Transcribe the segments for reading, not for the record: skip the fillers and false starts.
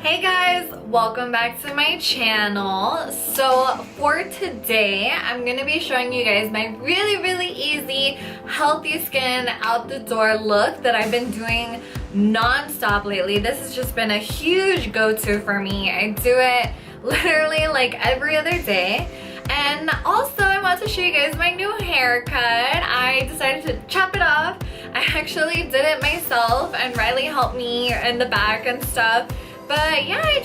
Hey guys, welcome back to my channel. So for today, I'm gonna be showing you guys my really easy, healthy skin out the door look that I've been doing non-stop lately. This has just been a huge go-to for me. I do it literally like every other day. And also I want to show you guys my new haircut. I decided to chop it off. I actually did it myself and Riley helped me in the back and stuff. But yeah, I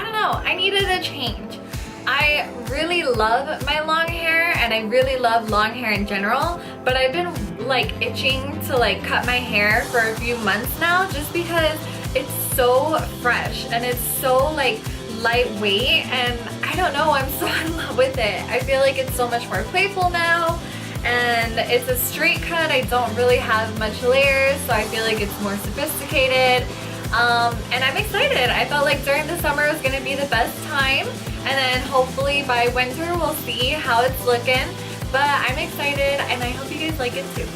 don't know, I needed a change. I really love my long hair and I really love long hair in general, but I've been like itching to like cut my hair for a few months now just because it's so fresh and it's so like lightweight, and I don't know, I'm so in love with it. I feel like it's so much more playful now and it's a straight cut. I don't really have much layers, so I feel like it's more sophisticated. And I'm excited. I felt like during the summer was gonna be the best time, and then hopefully by winter we'll see how it's looking. But I'm excited and I hope you guys like it too.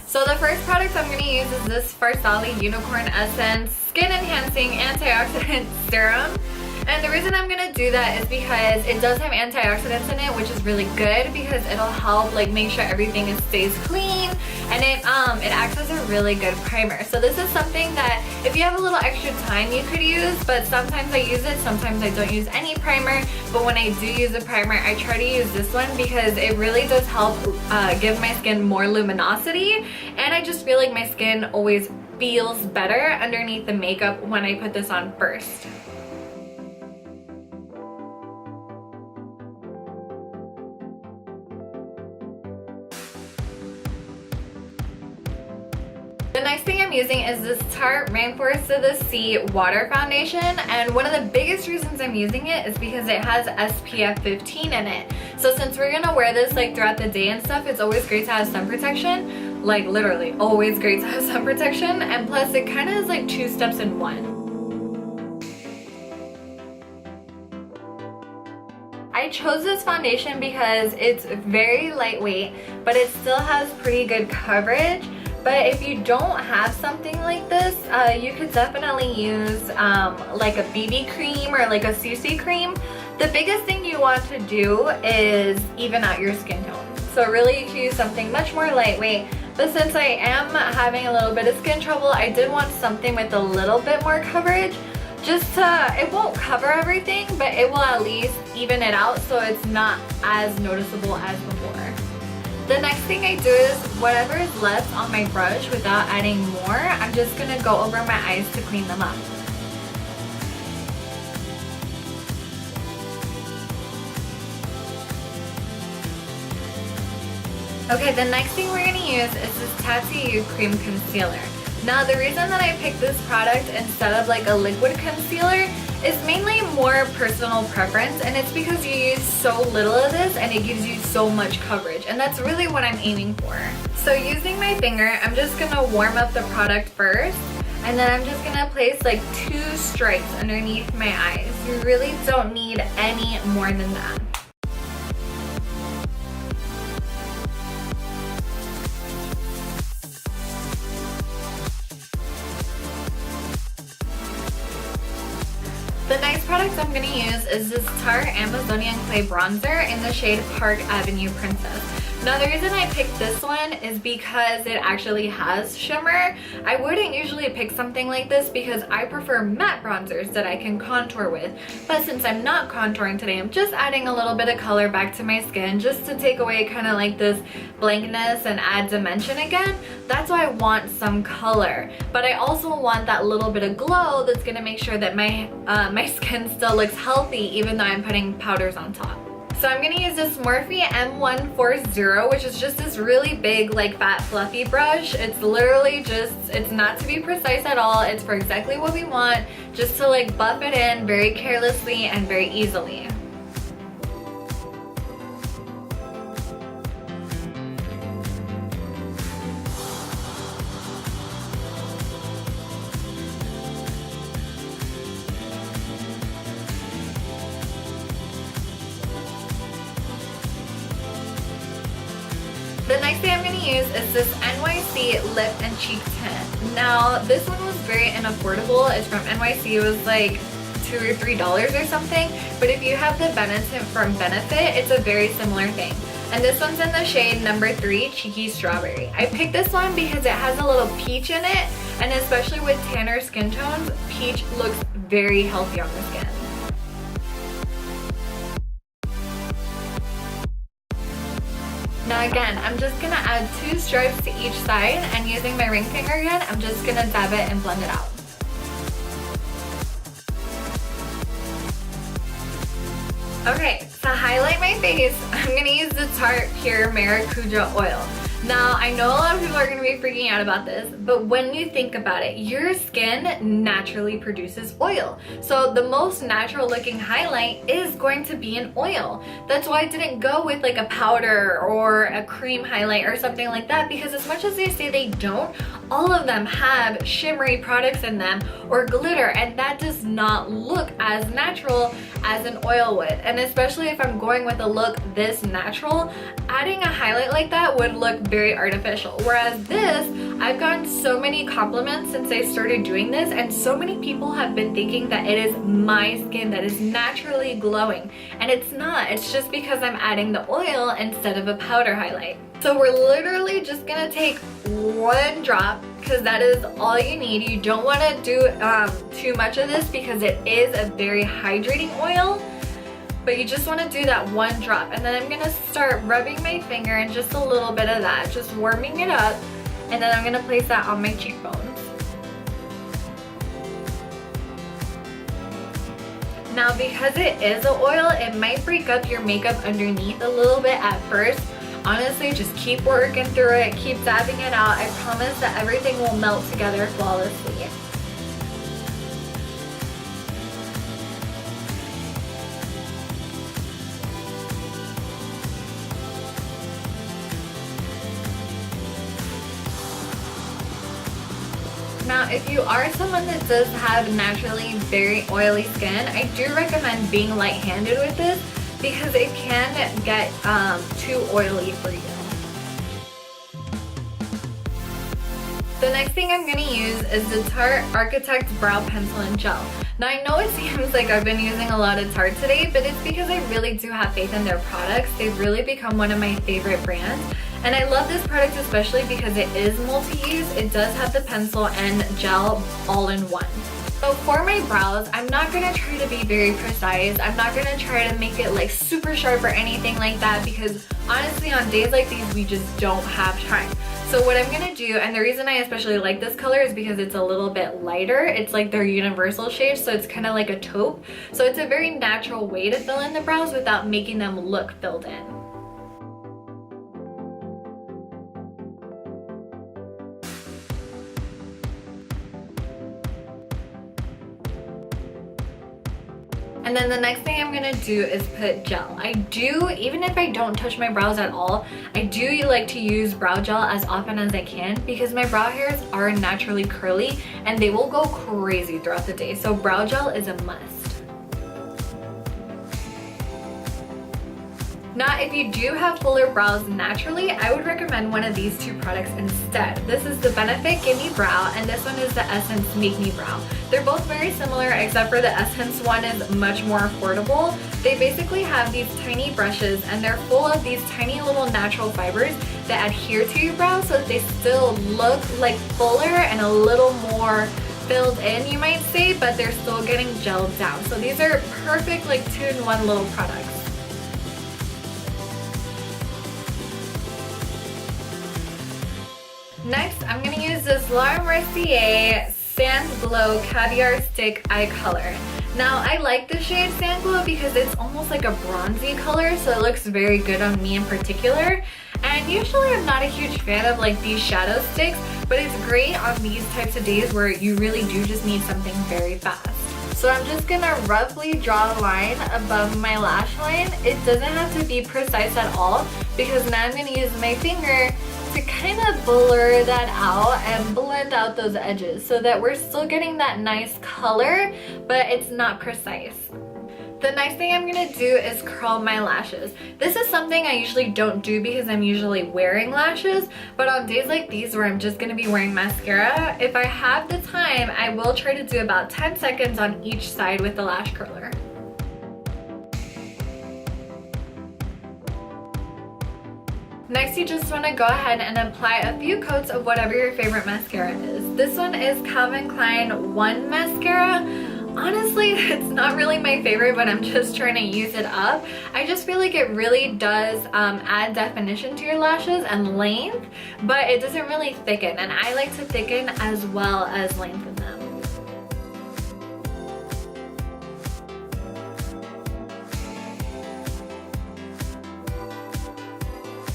So the first product I'm gonna use is this Farsali Unicorn Essence Skin Enhancing Antioxidant Serum. And the reason I'm gonna do that is because it does have antioxidants in it, which is really good because it'll help like make sure everything stays clean, and it acts as a really good primer. So this is something that if you have a little extra time you could use, but sometimes I use it, sometimes I don't use any primer. But when I do use a primer, I try to use this one because it really does help give my skin more luminosity, and I just feel like my skin always feels better underneath the makeup when I put this on first. The next thing I'm using is this Tarte Rainforest to the Sea Water Foundation, and one of the biggest reasons I'm using it is because it has SPF 15 in it. So since we're gonna wear this like throughout the day and stuff, it's always great to have sun protection. Like literally always great to have sun protection, and plus it kind of is like 2 steps in one. I chose this foundation because it's very lightweight, but it still has pretty good coverage. But if you don't have something like this, you could definitely use like a BB cream or like a CC cream. The biggest thing you want to do is even out your skin tone. So really you can use something much more lightweight. But since I am having a little bit of skin trouble, I did want something with a little bit more coverage. Just to, it won't cover everything, but it will at least even it out so it's not as noticeable as before. The next thing I do is whatever is left on my brush without adding more, I'm just gonna go over my eyes to clean them up. Okay, the next thing we're gonna use is this Tarte Cream Concealer. Now the reason that I picked this product instead of like a liquid concealer is mainly more personal preference, and it's because you use so little of this and it gives you so much coverage, and that's really what I'm aiming for. So using my finger, I'm just gonna warm up the product first, and then I'm just gonna place like 2 stripes underneath my eyes. You really don't need any more than that. The next product I'm going to use is this Tarte Amazonian Clay Bronzer in the shade Park Avenue Princess. Now the reason I picked this one is because it actually has shimmer. I wouldn't usually pick something like this because I prefer matte bronzers that I can contour with. But since I'm not contouring today, I'm just adding a little bit of color back to my skin just to take away kind of like this blankness and add dimension again. That's why I want some color. But I also want that little bit of glow that's going to make sure that my my skin still looks healthy even though I'm putting powders on top. So I'm going to use this Morphe M140, which is just this really big, like fat, fluffy brush. It's literally just, it's not to be precise at all. It's for exactly what we want, just to like buff it in very carelessly and very easily. The next thing I'm going to use is this NYC Lip and Cheek Tint. Now, this one was very unaffordable. It's from NYC. It was like $2 or $3 or something. But if you have the Benetint from Benefit, it's a very similar thing. And this one's in the shade number 3, Cheeky Strawberry. I picked this one because it has a little peach in it, and especially with tanner skin tones, peach looks very healthy on the skin. Now again, I'm just gonna add 2 stripes to each side, and using my ring finger again, I'm just gonna dab it and blend it out. Okay, to highlight my face, I'm gonna use the Tarte Pure Maracuja Oil. Now, I know a lot of people are going to be freaking out about this, but when you think about it, your skin naturally produces oil. So the most natural looking highlight is going to be an oil. That's why I didn't go with like a powder or a cream highlight or something like that, because as much as they say they don't, all of them have shimmery products in them or glitter, and that does not look as natural as an oil would. And especially if I'm going with a look this natural, adding a highlight like that would look very artificial. Whereas this, I've gotten so many compliments since I started doing this, and so many people have been thinking that it is my skin that is naturally glowing, and it's not. It's just because I'm adding the oil instead of a powder highlight. So we're literally just gonna take 1 drop, because that is all you need. You don't want to do too much of this because it is a very hydrating oil, but you just want to do that 1 drop. And then I'm gonna start rubbing my finger and just a little bit of that, just warming it up, and then I'm gonna place that on my cheekbones. Now, because it is an oil, it might break up your makeup underneath a little bit at first. Honestly, just keep working through it, keep dabbing it out. I promise that everything will melt together flawlessly. Now, if you are someone that does have naturally very oily skin, I do recommend being light-handed with this, because it can get too oily for you. The next thing I'm going to use is the Tarte Architect Brow Pencil and Gel. Now, I know it seems like I've been using a lot of Tarte today, but it's because I really do have faith in their products. They've really become one of my favorite brands. And I love this product especially because it is multi-use. It does have the pencil and gel all in one. So for my brows, I'm not going to try to be very precise. I'm not going to try to make it like super sharp or anything like that, because honestly on days like these we just don't have time. So what I'm going to do, and the reason I especially like this color is because it's a little bit lighter. It's like their universal shade, so it's kind of like a taupe. So it's a very natural way to fill in the brows without making them look filled in. And then the next thing I'm gonna do is put gel. I do, even if I don't touch my brows at all, I do like to use brow gel as often as I can, because my brow hairs are naturally curly and they will go crazy throughout the day. So brow gel is a must. Now, if you do have fuller brows naturally, I would recommend one of these 2 products instead. This is the Benefit Gimme Brow, and this one is the Essence Make Me Brow. They're both very similar, except for the Essence one is much more affordable. They basically have these tiny brushes, and they're full of these tiny little natural fibers that adhere to your brows so that they still look like fuller and a little more filled in, you might say, but they're still getting gelled down. So these are perfect like 2-in-1 little products. Next, I'm going to use this Mercier Sandglow Caviar Stick Eye Color. Now, I like the shade Sandglow because it's almost like a bronzy color, so it looks very good on me in particular. And usually I'm not a huge fan of like these shadow sticks, but it's great on these types of days where you really do just need something very fast. So I'm just gonna roughly draw a line above my lash line. It doesn't have to be precise at all, because now I'm gonna use my finger to kind of blur that out and blend out those edges so that we're still getting that nice color, but it's not precise. The next thing I'm gonna do is curl my lashes. This is something I usually don't do because I'm usually wearing lashes, but on days like these where I'm just gonna be wearing mascara, if I have the time, I will try to do about 10 seconds on each side with the lash curler. Next, you just want to go ahead and apply a few coats of whatever your favorite mascara is. This one is Calvin Klein One mascara. Honestly, it's not really my favorite, but I'm just trying to use it up. I just feel like it really does add definition to your lashes and length, but it doesn't really thicken, and I like to thicken as well as lengthen them.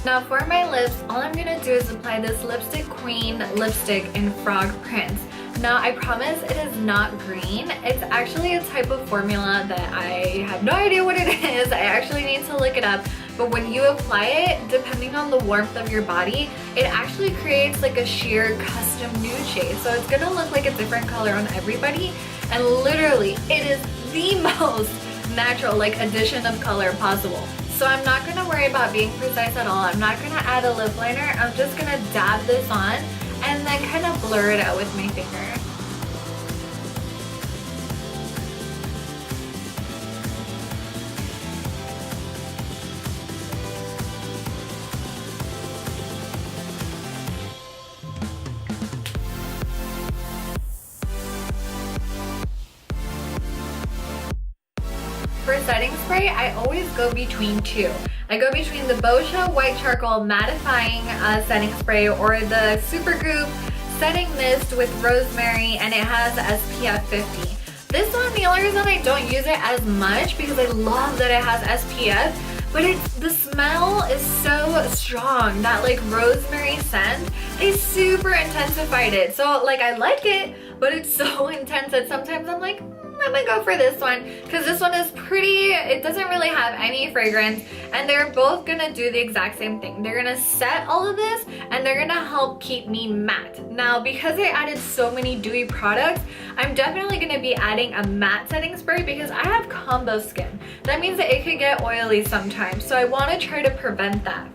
Now for my lips, all I'm gonna do is apply this Lipstick Queen lipstick in frog prints. Now I promise it is not green. It's actually a type of formula that I have no idea what it is. I actually need to look it up. But when you apply it, depending on the warmth of your body, it actually creates like a sheer custom nude shade. So it's gonna look like a different color on everybody. And literally, it is the most natural like addition of color possible. So I'm not gonna worry about being precise at all. I'm not gonna add a lip liner. I'm just gonna dab this on and then kind of blur it out with my finger. For setting spray, I always go between two. I go between the Boscia White Charcoal Mattifying setting spray or the Supergoop Setting Mist with Rosemary, and it has SPF 50. This one, the only reason I don't use it as much because I love that it has SPF, but the smell is so strong. That like rosemary scent, they super intensified it. So like I like it, but it's so intense that sometimes I'm like, I'm gonna go for this one because this one is pretty, it doesn't really have any fragrance, and they're both gonna do the exact same thing. They're gonna set all of this and they're gonna help keep me matte. Now because I added so many dewy products, I'm definitely gonna be adding a matte setting spray because I have combo skin. That means that it could get oily sometimes, so I want to try to prevent that.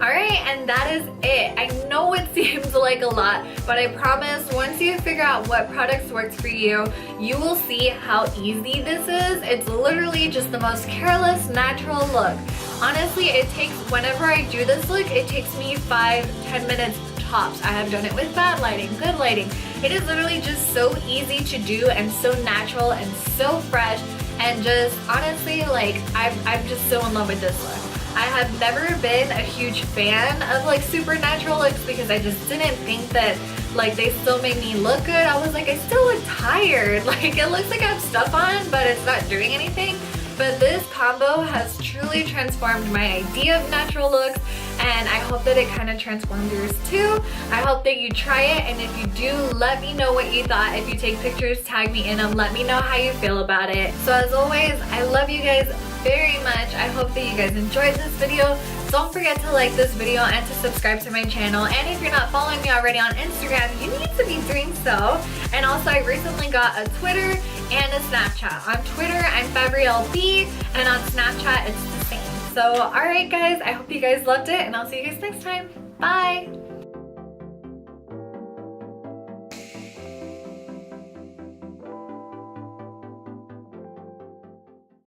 Alright, and that is it. I know it seems like a lot, but I promise once you figure out what products works for you, you will see how easy this is. It's literally just the most careless, natural look. Honestly, it takes, whenever I do this look, it takes me 5-10 minutes tops. I have done it with bad lighting, good lighting. It is literally just so easy to do and so natural and so fresh, and just honestly, like, I'm just so in love with this look. I have never been a huge fan of like super natural looks because I just didn't think that like they still made me look good. I was like, I still look tired. Like it looks like I have stuff on, but it's not doing anything. But this combo has truly transformed my idea of natural looks, and I hope that it kind of transformed yours too. I hope that you try it, and if you do, let me know what you thought. If you take pictures, tag me in them, let me know how you feel about it. So as always, I love you guys very much. I hope that you guys enjoyed this video. Don't forget to like this video and to subscribe to my channel, and if you're not following me already on Instagram, you need to be doing so. And also I recently got a Twitter and a Snapchat. On Twitter I'm FabrielleB, and on Snapchat it's the same. So alright guys, I hope you guys loved it, and I'll see you guys next time. Bye!